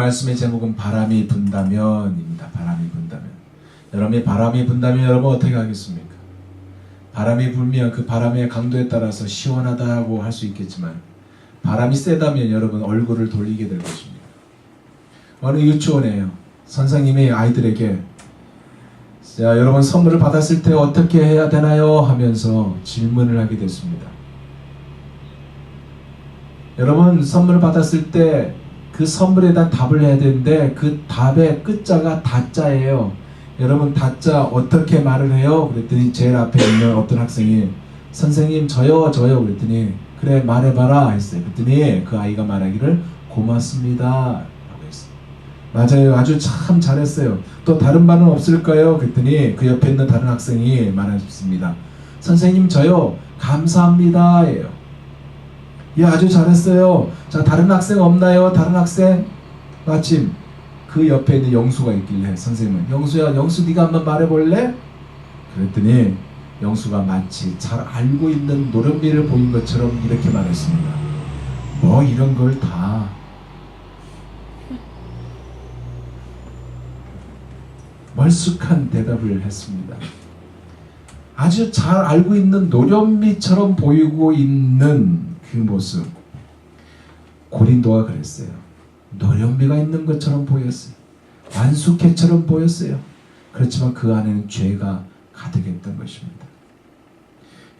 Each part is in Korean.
말씀의 제목은 바람이 분다면입니다. 바람이 분다면. 여러분이 바람이 분다면 여러분 어떻게 하겠습니까? 바람이 불면 그 바람의 강도에 따라서 시원하다고 할 수 있겠지만 바람이 세다면 여러분 얼굴을 돌리게 될 것입니다. 어느 유치원에요. 선생님이 아이들에게 자, 여러분 선물을 받았을 때 어떻게 해야 되나요? 하면서 질문을 하게 됐습니다. 여러분 선물을 받았을 때 그 선물에 대한 답을 해야 되는데 그 답의 끝자가 다자예요. 여러분 다자 어떻게 말을 해요? 그랬더니 제일 앞에 있는 어떤 학생이 선생님 저요 그랬더니 그래 말해봐라 했어요. 그랬더니 그 아이가 말하기를 고맙습니다 라고 했어요. 맞아요. 아주 참 잘했어요. 또 다른 반은 없을까요? 그랬더니 그 옆에 있는 다른 학생이 말했습니다. 선생님 저요 감사합니다 예요. 예, 아주 잘했어요. 자, 다른 학생 없나요? 다른 학생? 마침 그 옆에 있는 영수가 있길래 선생님은 영수야, 영수 네가 한번 말해볼래? 그랬더니 영수가 마치 잘 알고 있는 노련미를 보인 것처럼 이렇게 말했습니다. 뭐 이런 걸 다 멀쑥한 대답을 했습니다. 아주 잘 알고 있는 노련미처럼 보이고 있는 그 모습. 고린도가 그랬어요. 노련미가 있는 것처럼 보였어요. 완숙해처럼 보였어요. 그렇지만 그 안에는 죄가 가득했던 것입니다.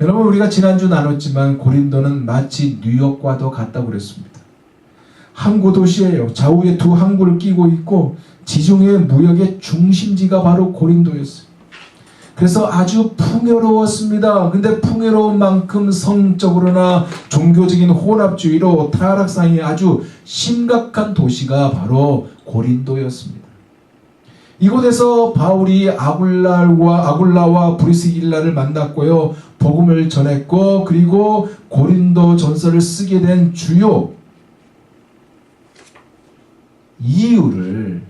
여러분 우리가 지난주 나눴지만 고린도는 마치 뉴욕과도 같다고 그랬습니다. 항구 도시예요. 좌우에 두 항구를 끼고 있고 지중해 무역의 중심지가 바로 고린도였어요. 그래서 아주 풍요로웠습니다. 근데 풍요로운 만큼 성적으로나 종교적인 혼합주의로 타락상이 아주 심각한 도시가 바로 고린도였습니다. 이곳에서 바울이 아굴라와 브리스길라를 만났고요. 복음을 전했고 그리고 고린도 전서를 쓰게 된 주요 이유를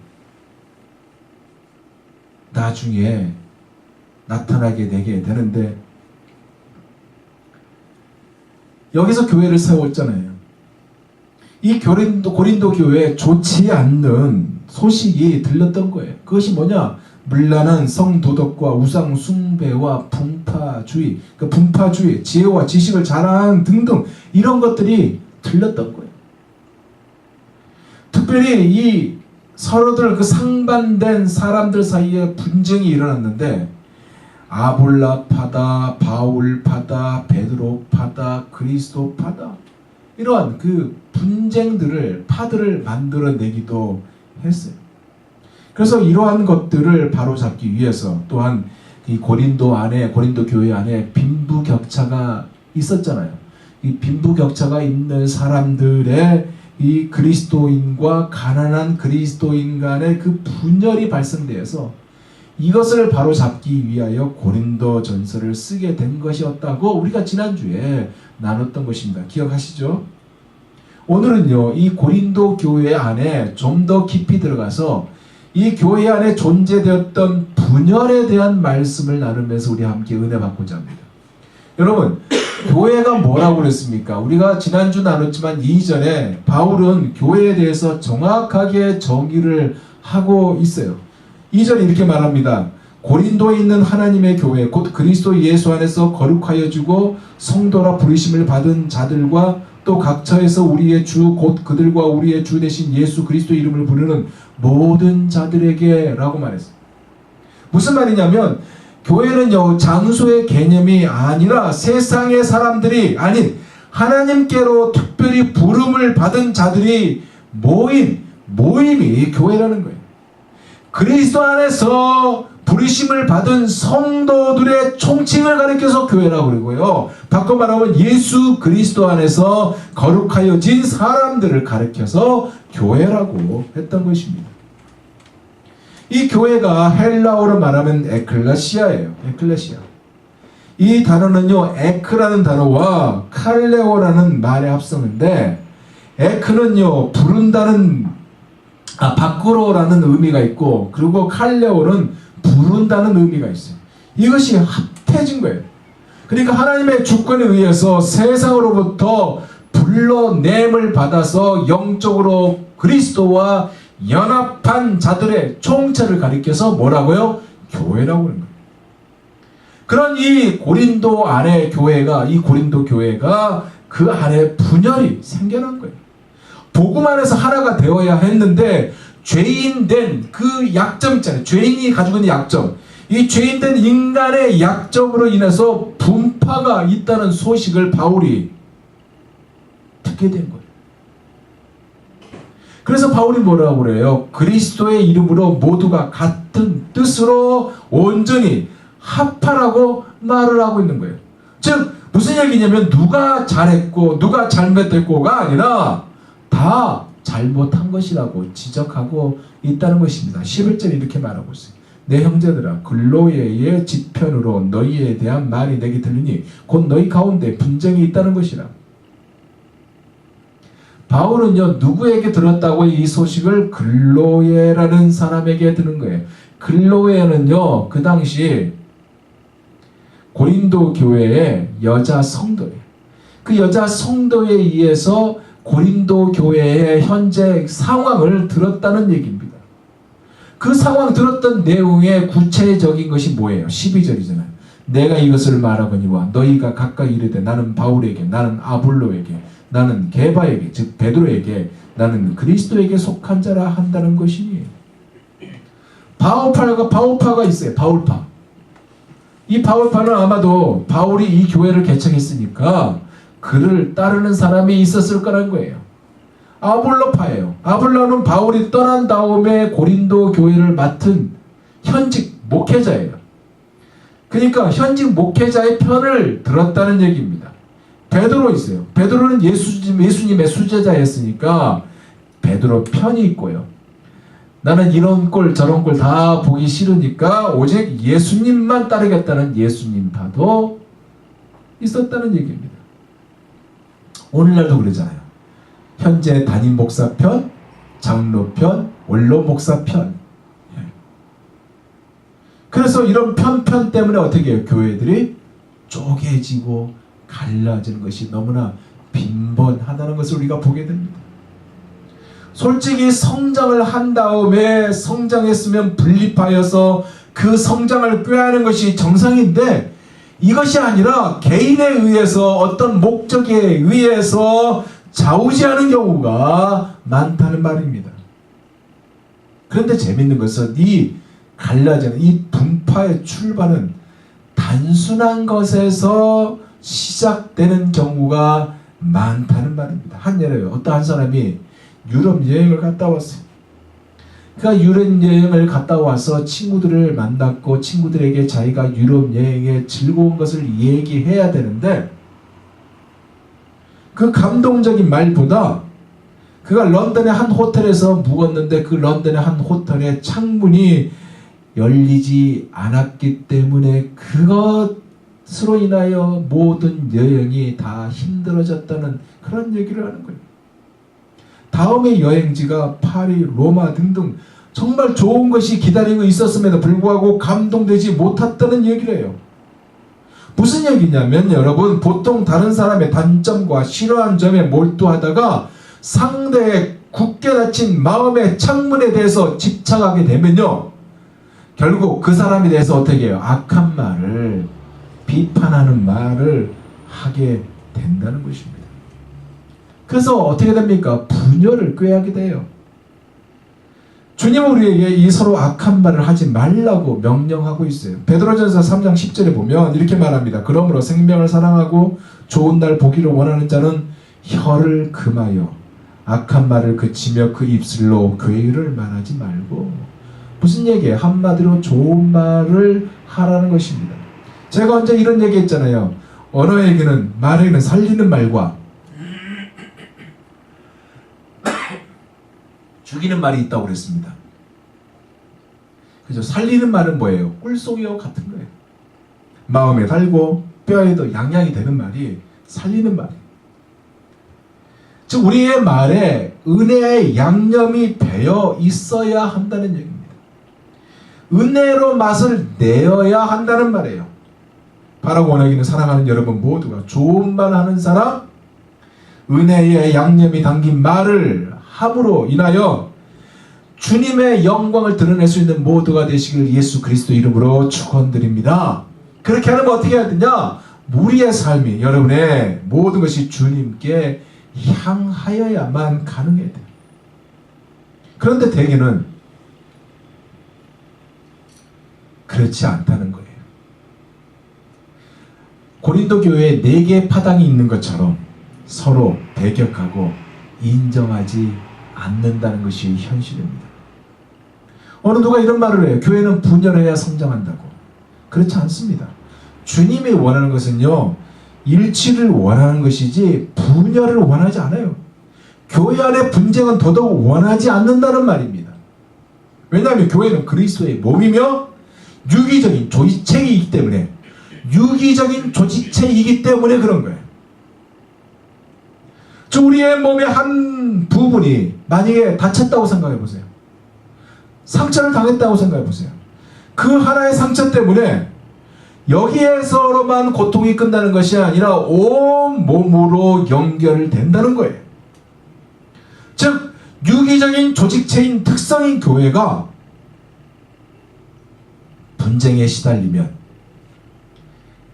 나중에 나타나게 되게 되는데 여기서 교회를 세웠잖아요. 이 고린도 교회에 좋지 않는 소식이 들렸던 거예요. 그것이 뭐냐? 문란한 성도덕과 우상 숭배와 분파주의, 그 분파주의, 지혜와 지식을 자랑 등등 이런 것들이 들렸던 거예요. 특별히 이 서로들 그 상반된 사람들 사이에 분쟁이 일어났는데 아볼라파다, 바울파다, 베드로파다, 그리스도파다 이러한 그 분쟁들을 파들을 만들어내기도 했어요. 그래서 이러한 것들을 바로잡기 위해서 또한 이 고린도 교회 안에 빈부격차가 있었잖아요. 이 빈부격차가 있는 사람들의 이 그리스도인과 가난한 그리스도인 간의 그 분열이 발생되어서 이것을 바로잡기 위하여 고린도 전서를 쓰게 된 것이었다고 우리가 지난주에 나눴던 것입니다. 기억하시죠? 오늘은요, 이 고린도 교회 안에 좀 더 깊이 들어가서 이 교회 안에 존재되었던 분열에 대한 말씀을 나누면서 우리 함께 은혜 받고자 합니다. 여러분, 교회가 뭐라고 그랬습니까? 우리가 지난주 나눴지만 이전에 바울은 교회에 대해서 정확하게 정의를 하고 있어요. 2절에 이렇게 말합니다. 고린도에 있는 하나님의 교회 곧 그리스도 예수 안에서 거룩하여 주고 성도라 부르심을 받은 자들과 또 각처에서 우리의 주 곧 그들과 우리의 주 되신 예수 그리스도 이름을 부르는 모든 자들에게 라고 말했어요. 무슨 말이냐면 교회는요 장소의 개념이 아니라 세상의 사람들이 아닌 하나님께로 특별히 부름을 받은 자들이 모임이 교회라는 거예요. 그리스도 안에서 부르심을 받은 성도들의 총칭을 가리켜서 교회라고 그러고요. 바꿔 말하면 예수 그리스도 안에서 거룩하여진 사람들을 가리켜서 교회라고 했던 것입니다. 이 교회가 헬라어로 말하면 에클레시아예요. 에클레시아. 이 단어는요, 에크라는 단어와 칼레오라는 말의 합성인데, 에크는요, 밖으로라는 의미가 있고, 그리고 칼레오는 부른다는 의미가 있어요. 이것이 합해진 거예요. 그러니까 하나님의 주권에 의해서 세상으로부터 불러냄을 받아서 영적으로 그리스도와 연합한 자들의 총체를 가리켜서 뭐라고요? 교회라고 하는 거예요. 그런 이 고린도 안에 교회가, 이 고린도 교회가 그 안에 분열이 생겨난 거예요. 복음 안에서 하나가 되어야 했는데 죄인된 그 약점 있잖아요. 죄인이 가지고 있는 약점. 이 죄인된 인간의 약점으로 인해서 분파가 있다는 소식을 바울이 듣게 된 거예요. 그래서 바울이 뭐라고 그래요? 그리스도의 이름으로 모두가 같은 뜻으로 온전히 합하라고 말을 하고 있는 거예요. 즉 무슨 얘기냐면 누가 잘했고 누가 잘못했고가 아니라 다 잘못한 것이라고 지적하고 있다는 것입니다. 11절에 이렇게 말하고 있어요. 내 형제들아 글로에의 지편으로 너희에 대한 말이 내게 들리니 곧 너희 가운데 분쟁이 있다는 것이라. 바울은요 누구에게 들었다고 이 소식을 글로에라는 사람에게 들은 거예요. 글로에는요 그 당시 고린도 교회의 여자 성도예요. 그 여자 성도에 의해서 고린도 교회의 현재 상황을 들었다는 얘기입니다. 그 상황 들었던 내용의 구체적인 것이 뭐예요? 12절이잖아요. 내가 이것을 말하거니와 너희가 각각 이르되 나는 바울에게, 나는 아볼로에게, 나는 게바에게, 즉 베드로에게, 나는 그리스도에게 속한 자라 한다는 것이니. 바울파가 있어요. 바울파. 이 바울파는 아마도 바울이 이 교회를 개척했으니까 그를 따르는 사람이 있었을 거란 거예요. 아볼로파예요. 아볼로는 바울이 떠난 다음에 고린도 교회를 맡은 현직 목회자예요. 그러니까 현직 목회자의 편을 들었다는 얘기입니다. 베드로 있어요. 베드로는 예수님의 수제자였으니까 베드로 편이 있고요. 나는 이런 꼴 저런 꼴 다 보기 싫으니까 오직 예수님만 따르겠다는 예수님파도 있었다는 얘기입니다. 오늘날도 그러잖아요. 현재 담임 목사 편, 장로 편, 원로 목사 편. 그래서 이런 편 때문에 어떻게 해요? 교회들이 쪼개지고 갈라지는 것이 너무나 빈번하다는 것을 우리가 보게 됩니다. 솔직히 성장을 한 다음에 성장했으면 분립하여서 그 성장을 꾀하는 것이 정상인데 이것이 아니라 개인에 의해서 어떤 목적에 의해서 좌우지하는 경우가 많다는 말입니다. 그런데 재밌는 것은 이 갈라지는 이 분파의 출발은 단순한 것에서 시작되는 경우가 많다는 말입니다. 한 예로요. 어떤 한 사람이 유럽 여행을 갔다 왔어요. 그러니까 유럽 여행을 갔다 와서 친구들을 만났고 친구들에게 자기가 유럽 여행의 즐거운 것을 얘기해야 되는데 그 감동적인 말보다 그가 런던의 한 호텔에서 묵었는데 그 런던의 한 호텔의 창문이 열리지 않았기 때문에 그것으로 인하여 모든 여행이 다 힘들어졌다는 그런 얘기를 하는 거예요. 다음의 여행지가 파리, 로마 등등 정말 좋은 것이 기다리고 있었음에도 불구하고 감동되지 못했다는 얘기를 해요. 무슨 얘기냐면 여러분 보통 다른 사람의 단점과 싫어하는 점에 몰두하다가 상대의 굳게 닫힌 마음의 창문에 대해서 집착하게 되면요. 결국 그 사람에 대해서 어떻게 해요? 악한 말을 비판하는 말을 하게 된다는 것입니다. 그래서 어떻게 됩니까? 분열을 꾀하게 돼요. 주님은 우리에게 이 서로 악한 말을 하지 말라고 명령하고 있어요. 베드로전서 3장 10절에 보면 이렇게 말합니다. 그러므로 생명을 사랑하고 좋은 날 보기를 원하는 자는 혀를 금하여 악한 말을 그치며 그 입술로 괴를 말하지 말고. 무슨 얘기예요? 한마디로 좋은 말을 하라는 것입니다. 제가 언제 이런 얘기 했잖아요. 언어에게는 말에는 살리는 말과 죽이는 말이 있다고 그랬습니다. 그죠? 살리는 말은 뭐예요? 꿀송이와 같은 거예요. 마음에 달고 뼈에도 양양이 되는 말이 살리는 말이에요. 즉 우리의 말에 은혜의 양념이 배어 있어야 한다는 얘기입니다. 은혜로 맛을 내어야 한다는 말이에요. 바라고 원하기는 사랑하는 여러분 모두가 좋은 말 하는 사람, 은혜의 양념이 담긴 말을 함으로 인하여 주님의 영광을 드러낼 수 있는 모두가 되시길 예수 그리스도 이름으로 축원드립니다. 그렇게 하면 어떻게 해야 되냐? 우리의 삶이, 여러분의 모든 것이 주님께 향하여야만 가능해야 돼요. 그런데 대개는 그렇지 않다는 거예요. 고린도 교회에 4개의 파당이 있는 것처럼 서로 배격하고 인정하지 않는다는 것이 현실입니다. 어느 누가 이런 말을 해요. 교회는 분열해야 성장한다고. 그렇지 않습니다. 주님이 원하는 것은요, 일치를 원하는 것이지 분열을 원하지 않아요. 교회 안의 분쟁은 더더욱 원하지 않는다는 말입니다. 왜냐하면 교회는 그리스도의 몸이며 유기적인 조직체이기 때문에, 유기적인 조직체이기 때문에 그런 거예요. 저 우리의 몸의 한 부분이 만약에 다쳤다고 생각해 보세요. 상처를 당했다고 생각해 보세요. 그 하나의 상처 때문에 여기에서로만 고통이 끝나는 것이 아니라 온 몸으로 연결된다는 거예요. 즉 유기적인 조직체인 특성인 교회가 분쟁에 시달리면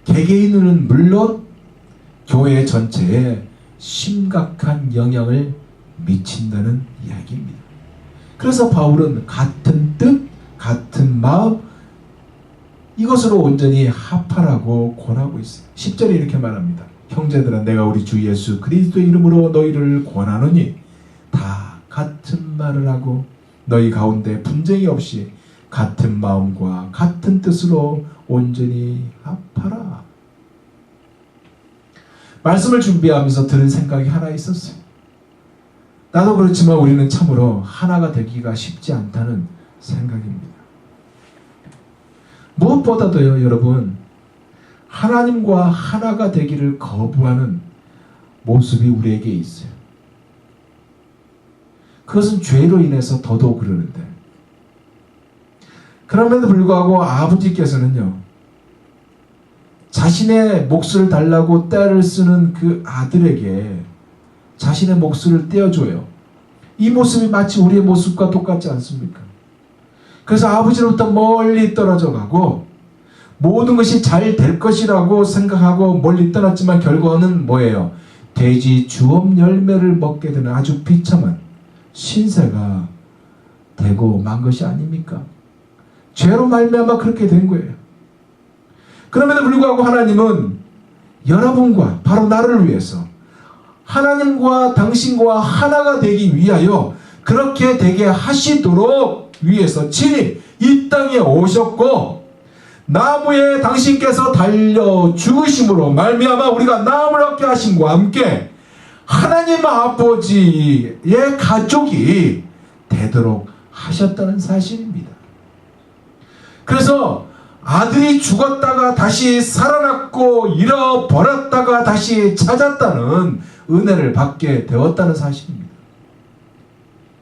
개개인은 물론 교회 전체에 심각한 영향을 미친다는 이야기입니다. 그래서 바울은 같은 뜻, 같은 마음, 이것으로 온전히 합하라고 권하고 있어요. 10절에 이렇게 말합니다. 형제들아, 내가 우리 주 예수 그리스도의 이름으로 너희를 권하노니 다 같은 말을 하고 너희 가운데 분쟁이 없이 같은 마음과 같은 뜻으로 온전히 합하라. 말씀을 준비하면서 들은 생각이 하나 있었어요. 나도 그렇지만 우리는 참으로 하나가 되기가 쉽지 않다는 생각입니다. 무엇보다도요, 여러분, 하나님과 하나가 되기를 거부하는 모습이 우리에게 있어요. 그것은 죄로 인해서 더더욱 그러는데, 그럼에도 불구하고 아버지께서는요, 자신의 몫을 달라고 떼를 쓰는 그 아들에게 자신의 몫을 떼어줘요. 이 모습이 마치 우리의 모습과 똑같지 않습니까? 그래서 아버지로부터 멀리 떨어져 가고 모든 것이 잘 될 것이라고 생각하고 멀리 떠났지만 결과는 뭐예요? 돼지 주업 열매를 먹게 되는 아주 비참한 신세가 되고 만 것이 아닙니까? 죄로 말미암아 그렇게 된 거예요. 그럼에도 불구하고 하나님은 여러분과 바로 나를 위해서 하나님과 당신과 하나가 되기 위하여 그렇게 되게 하시도록 위해서 친히 이 땅에 오셨고 나무에 당신께서 달려 죽으심으로 말미암아 우리가 나음을 얻게 하심과 함께 하나님 아버지의 가족이 되도록 하셨다는 사실입니다. 그래서 아들이 죽었다가 다시 살아났고 잃어버렸다가 다시 찾았다는 은혜를 받게 되었다는 사실입니다.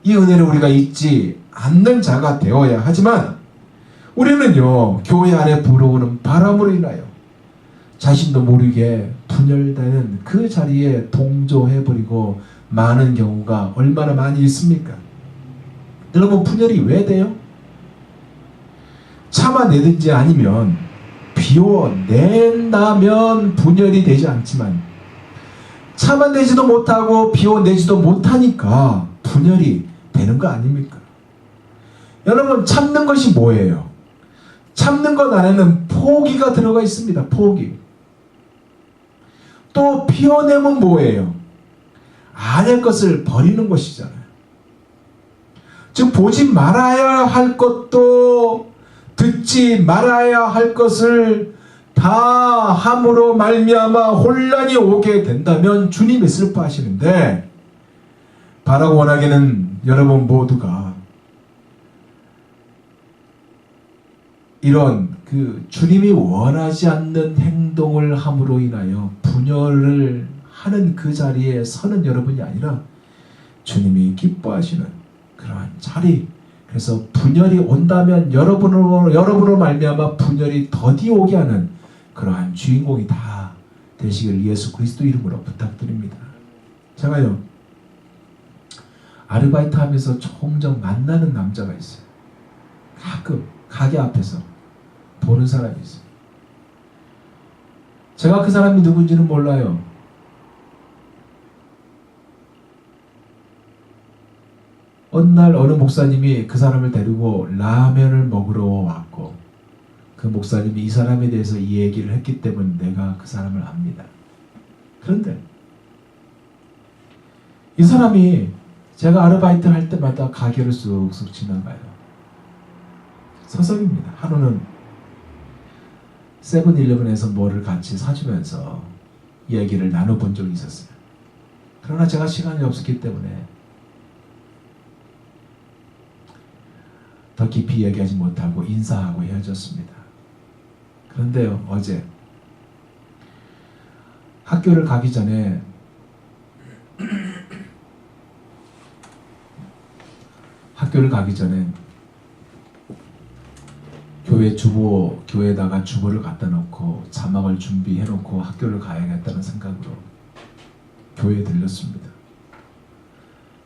이 은혜를 우리가 잊지 않는 자가 되어야 하지만 우리는요, 교회 안에 불어오는 바람으로 인하여 자신도 모르게 분열되는 그 자리에 동조해버리고 많은 경우가 얼마나 많이 있습니까? 여러분, 분열이 왜 돼요? 참아내든지 아니면 비워낸다면 분열이 되지 않지만 참아내지도 못하고 비워내지도 못하니까 분열이 되는 거 아닙니까? 여러분, 참는 것이 뭐예요? 참는 것 안에는 포기가 들어가 있습니다. 포기. 또 비워내면 뭐예요? 안의 것을 버리는 것이잖아요. 즉 보지 말아야 할 것도 듣지 말아야 할 것을 다 함으로 말미암아 혼란이 오게 된다면 주님이 슬퍼하시는데, 바라고 원하기는 여러분 모두가 이런 그 주님이 원하지 않는 행동을 함으로 인하여 분열을 하는 그 자리에 서는 여러분이 아니라 주님이 기뻐하시는 그러한 자리. 그래서 분열이 온다면 여러분으로 말미암아 분열이 더디 오게 하는 그러한 주인공이 다 되시길 예수 그리스도 이름으로 부탁드립니다. 제가요, 아르바이트 하면서 종종 만나는 남자가 있어요. 가끔 가게 앞에서 보는 사람이 있어요. 제가 그 사람이 누군지는 몰라요. 어느 날 어느 목사님이 그 사람을 데리고 라면을 먹으러 왔고, 그 목사님이 이 사람에 대해서 이 얘기를 했기 때문에 내가 그 사람을 압니다. 그런데 이 사람이 제가 아르바이트 할 때마다 가게를 쑥쑥 지나가요. 서성입니다. 하루는 세븐일레븐에서 뭐를 같이 사주면서 얘기를 나눠본 적이 있었어요. 그러나 제가 시간이 없었기 때문에 더 깊이 얘기하지 못하고 인사하고 헤어졌습니다. 그런데요, 어제 학교를 가기 전에 교회에다가 주보를 갖다 놓고 자막을 준비해 놓고 학교를 가야겠다는 생각으로 교회에 들렸습니다.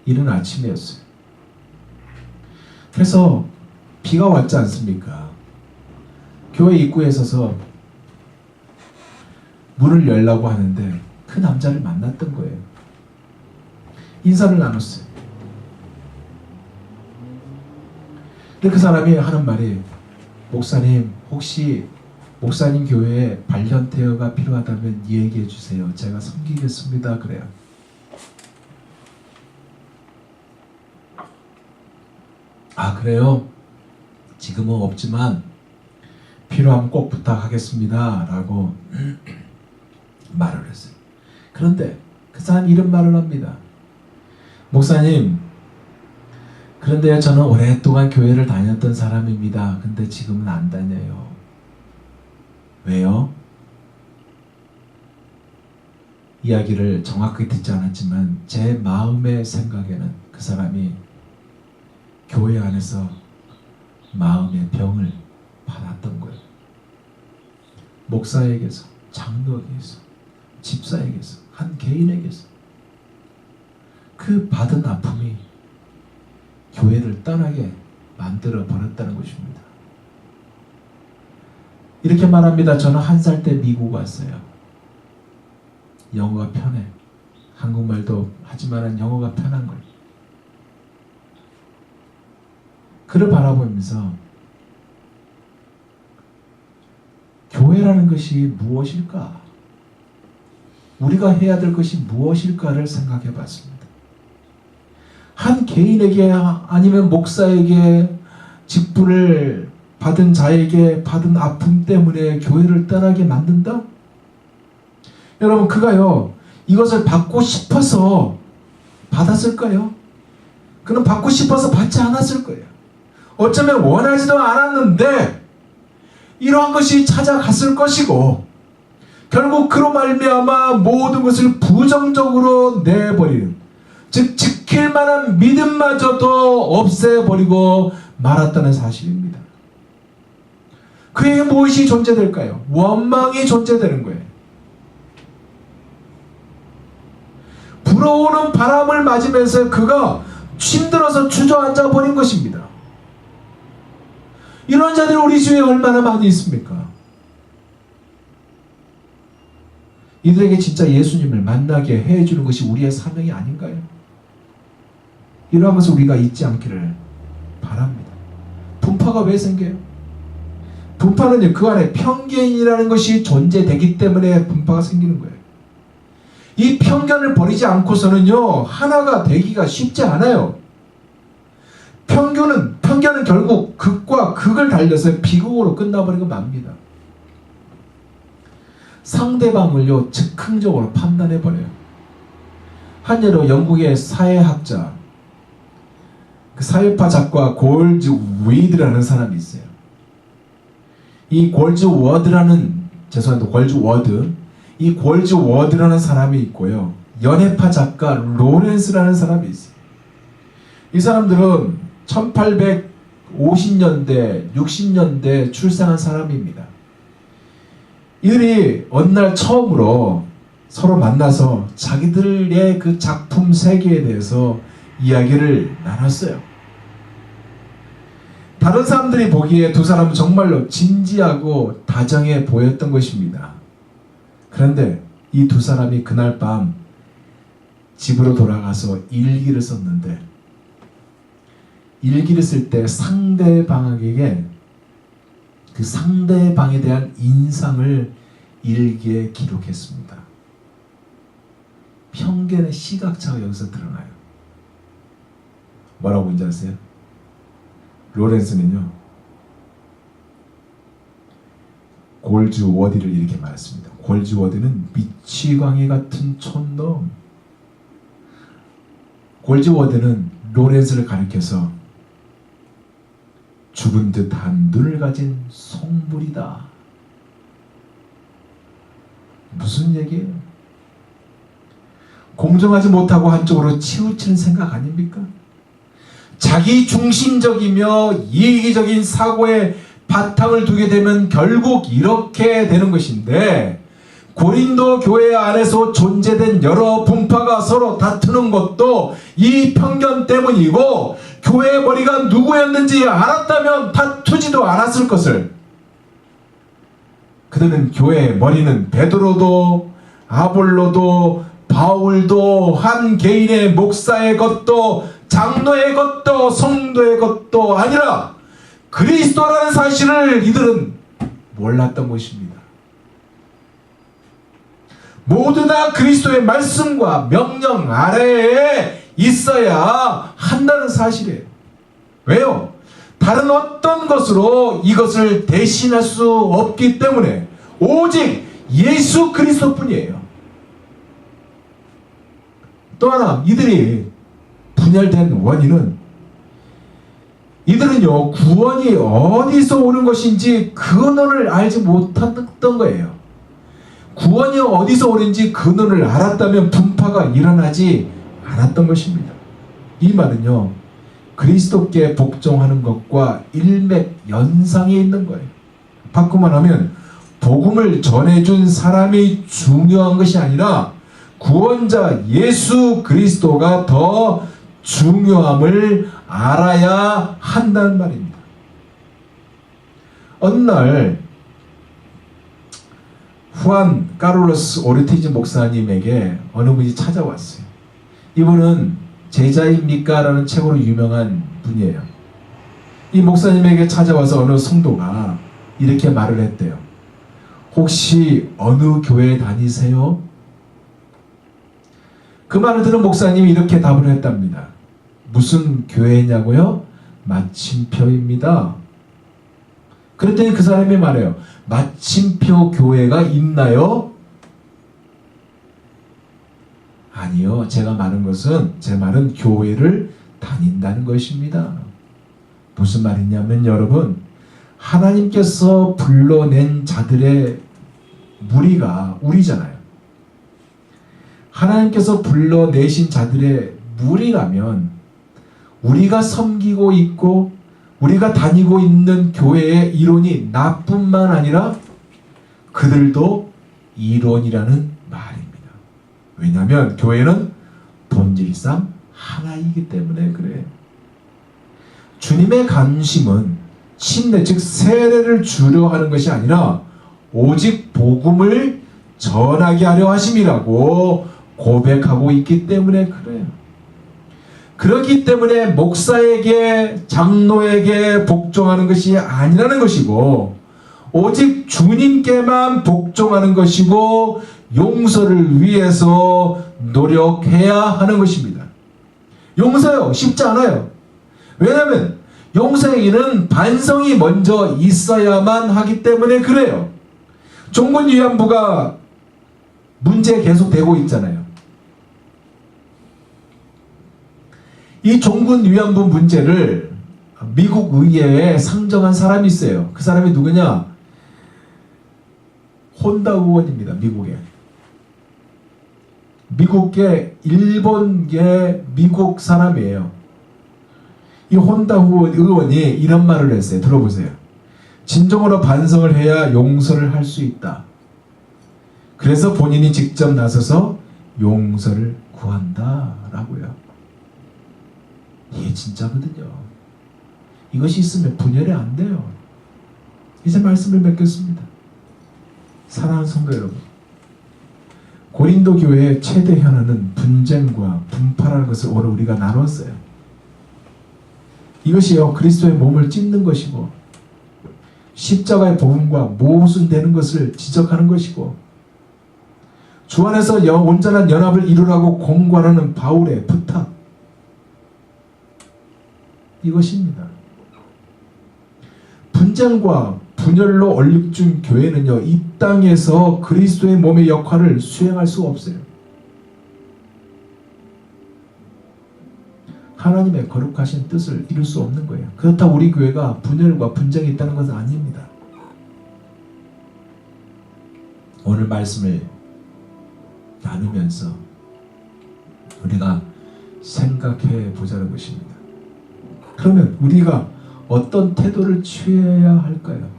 이른 아침이었어요. 그래서 비가 왔지 않습니까? 교회 입구에 서서 문을 열라고 하는데 그 남자를 만났던 거예요. 인사를 나눴어요. 근데 그 사람이 하는 말이, 목사님, 혹시 목사님 교회에 발현태어가 필요하다면 얘기해 주세요. 제가 섬기겠습니다. 그래요. 아, 그래요? 지금은 없지만 필요하면 꼭 부탁하겠습니다. 라고 말을 했어요. 그런데 그 사람이 이런 말을 합니다. 목사님, 그런데요, 저는 오랫동안 교회를 다녔던 사람입니다. 근데 지금은 안 다녀요. 왜요? 이야기를 정확하게 듣지 않았지만 제 마음의 생각에는 그 사람이 교회 안에서 마음의 병을 받았던 거예요. 목사에게서, 장로에게서, 집사에게서, 한 개인에게서 그 받은 아픔이 교회를 떠나게 만들어 버렸다는 것입니다. 이렇게 말합니다. 저는 1살 때 미국 왔어요. 영어가 편해. 한국말도 하지만 영어가 편한 거예요. 그를 바라보면서 교회라는 것이 무엇일까? 우리가 해야 될 것이 무엇일까를 생각해 봤습니다. 한 개인에게 아니면 목사에게 직분을 받은 자에게 받은 아픔 때문에 교회를 떠나게 만든다? 여러분, 그가요, 이것을 받고 싶어서 받았을까요? 그는 받고 싶어서 받지 않았을 거예요. 어쩌면 원하지도 않았는데 이러한 것이 찾아갔을 것이고, 결국 그로 말미암아 모든 것을 부정적으로 내버리는, 즉 지킬 만한 믿음마저도 없애버리고 말았다는 사실입니다. 그에게 무엇이 존재될까요? 원망이 존재되는 거예요. 불어오는 바람을 맞으면서 그가 힘들어서 주저앉아 버린 것입니다. 이런 자들이 우리 주위에 얼마나 많이 있습니까? 이들에게 진짜 예수님을 만나게 해주는 것이 우리의 사명이 아닌가요? 이러한 것을 우리가 잊지 않기를 바랍니다. 분파가 왜 생겨요? 분파는요, 그 안에 편견이라는 것이 존재되기 때문에 분파가 생기는 거예요. 이 편견을 버리지 않고서는요, 하나가 되기가 쉽지 않아요. 편견은 결국 극과 극을 달려서 비극으로 끝나버리고 맙니다. 상대방을요, 즉흥적으로 판단해버려요. 한 예로 영국의 사회학자, 그 사회파 작가 골즈 위드라는 사람이 있어요. 이 골즈워드라는, 죄송합니다, 골즈워드, 이 골즈워드라는 사람이 있고요, 연애파 작가 로렌스라는 사람이 있어요. 이 사람들은 1850년대, 60년대 출생한 사람입니다. 이들이 어느 날 처음으로 서로 만나서 자기들의 그 작품 세계에 대해서 이야기를 나눴어요. 다른 사람들이 보기에 두 사람은 정말로 진지하고 다정해 보였던 것입니다. 그런데 이 두 사람이 그날 밤 집으로 돌아가서 일기를 썼는데, 일기를 쓸 때 상대방에게 그 상대방에 대한 인상을 일기에 기록했습니다. 편견의 시각차가 여기서 드러나요. 뭐라고 뭔지 아세요? 로렌스는요, 골즈워드를 이렇게 말했습니다. 골즈워드는 미치광이 같은 촌놈. 골즈워드는 로렌스를 가리켜서 죽은 듯한 눈을 가진 속물이다. 무슨 얘기예요? 공정하지 못하고 한쪽으로 치우치는 생각 아닙니까? 자기 중심적이며 이기적인 사고에 바탕을 두게 되면 결국 이렇게 되는 것인데, 고린도 교회 안에서 존재된 여러 분파가 서로 다투는 것도 이 편견 때문이고, 교회의 머리가 누구였는지 알았다면 다투지도 않았을 것을, 그들은 교회의 머리는 베드로도 아볼로도 바울도 한 개인의 목사의 것도 장로의 것도 성도의 것도 아니라 그리스도라는 사실을 이들은 몰랐던 것입니다. 모두 다 그리스도의 말씀과 명령 아래에 있어야 한다는 사실이에요. 왜요? 다른 어떤 것으로 이것을 대신할 수 없기 때문에 오직 예수 그리스도뿐이에요. 또 하나, 이들이 분열된 원인은, 이들은요, 구원이 어디서 오는 것인지 근원을 알지 못했던 거예요. 구원이 어디서 오는지 근원을 알았다면 분파가 일어나지 않았던 것입니다. 이 말은요, 그리스도께 복종하는 것과 일맥연상에 있는 거예요. 바꾸만 하면 복음을 전해준 사람이 중요한 것이 아니라 구원자 예수 그리스도가 더 중요함을 알아야 한다는 말입니다. 어느 날 후안 카를로스 오르티즈 목사님에게 어느 분이 찾아왔어요. 이분은 제자입니까? 라는 책으로 유명한 분이에요. 이 목사님에게 찾아와서 어느 성도가 이렇게 말을 했대요. 혹시 어느 교회 다니세요? 그 말을 들은 목사님이 이렇게 답을 했답니다. 무슨 교회냐고요? 마침표입니다. 그랬더니 그 사람이 말해요. 마침표 교회가 있나요? 아니요. 제가 말한 것은, 제 말은 교회를 다닌다는 것입니다. 무슨 말이냐면 여러분, 하나님께서 불러낸 자들의 무리가 우리잖아요. 하나님께서 불러내신 자들의 무리라면 우리가 섬기고 있고 우리가 다니고 있는 교회의 이론이 나뿐만 아니라 그들도 이론이라는 말입니다. 왜냐하면 교회는 본질상 하나이기 때문에 그래요. 주님의 관심은 침례, 즉 세례를 주려 하는 것이 아니라 오직 복음을 전하게 하려 하심이라고 고백하고 있기 때문에 그래요. 그렇기 때문에 목사에게, 장로에게 복종하는 것이 아니라는 것이고 오직 주님께만 복종하는 것이고 용서를 위해서 노력해야 하는 것입니다. 용서요, 쉽지 않아요. 왜냐하면 용서에게는 반성이 먼저 있어야만 하기 때문에 그래요. 종군 위안부가 문제 계속 되고 있잖아요. 이 종군 위안부 문제를 미국 의회에 상정한 사람이 있어요. 그 사람이 누구냐? 혼다 의원입니다. 미국계 일본계 미국 사람이에요. 이 혼다 의원이 이런 말을 했어요. 들어보세요. 진정으로 반성을 해야 용서를 할 수 있다. 그래서 본인이 직접 나서서 용서를 구한다라고요. 이게 진짜거든요. 이것이 있으면 분열이 안 돼요. 이제 말씀을 맺겠습니다. 사랑하는 성도 여러분, 고린도 교회의 최대 현안은 분쟁과 분파라는 것을 오늘 우리가 나눴어요. 이것이요, 그리스도의 몸을 찢는 것이고 십자가의 복음과 모순되는 것을 지적하는 것이고 주 안에서 온전한 연합을 이루라고 공관하는 바울의 부탁, 이것입니다. 분쟁과 분열로 얼룩진 교회는요, 이 땅에서 그리스도의 몸의 역할을 수행할 수가 없어요. 하나님의 거룩하신 뜻을 이룰 수 없는 거예요. 그렇다고 우리 교회가 분열과 분쟁이 있다는 것은 아닙니다. 오늘 말씀을 나누면서 우리가 생각해 보자는 것입니다. 그러면 우리가 어떤 태도를 취해야 할까요?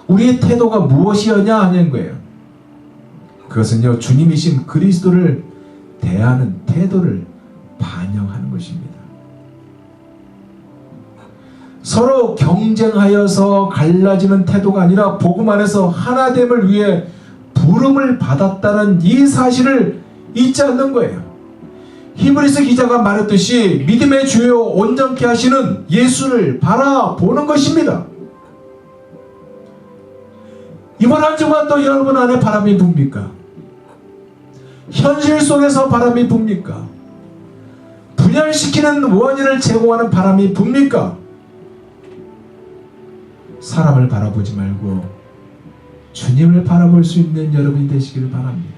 우리의 태도가 무엇이었냐 하는 거예요. 그것은요, 주님이신 그리스도를 대하는 태도를 반영하는 것입니다. 서로 경쟁하여서 갈라지는 태도가 아니라 복음 안에서 하나됨을 위해 부름을 받았다는 이 사실을 잊지 않는 거예요. 히브리서 기자가 말했듯이 믿음의 주요 온전케 하시는 예수를 바라보는 것입니다. 이번 한 주간도 여러분 안에 바람이 붑니까? 현실 속에서 바람이 붑니까? 분열시키는 원인을 제공하는 바람이 붑니까? 사람을 바라보지 말고 주님을 바라볼 수 있는 여러분이 되시기를 바랍니다.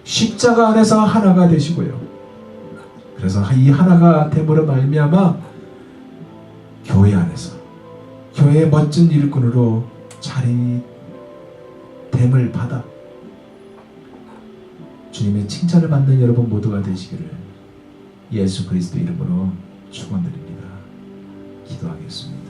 십자가 안에서 하나가 되시고요. 그래서 이 하나가 됨으로 말미암아 교회 안에서 교회의 멋진 일꾼으로 자리 됨을 받아 주님의 칭찬을 받는 여러분 모두가 되시기를 예수 그리스도 이름으로 축원드립니다. 기도하겠습니다.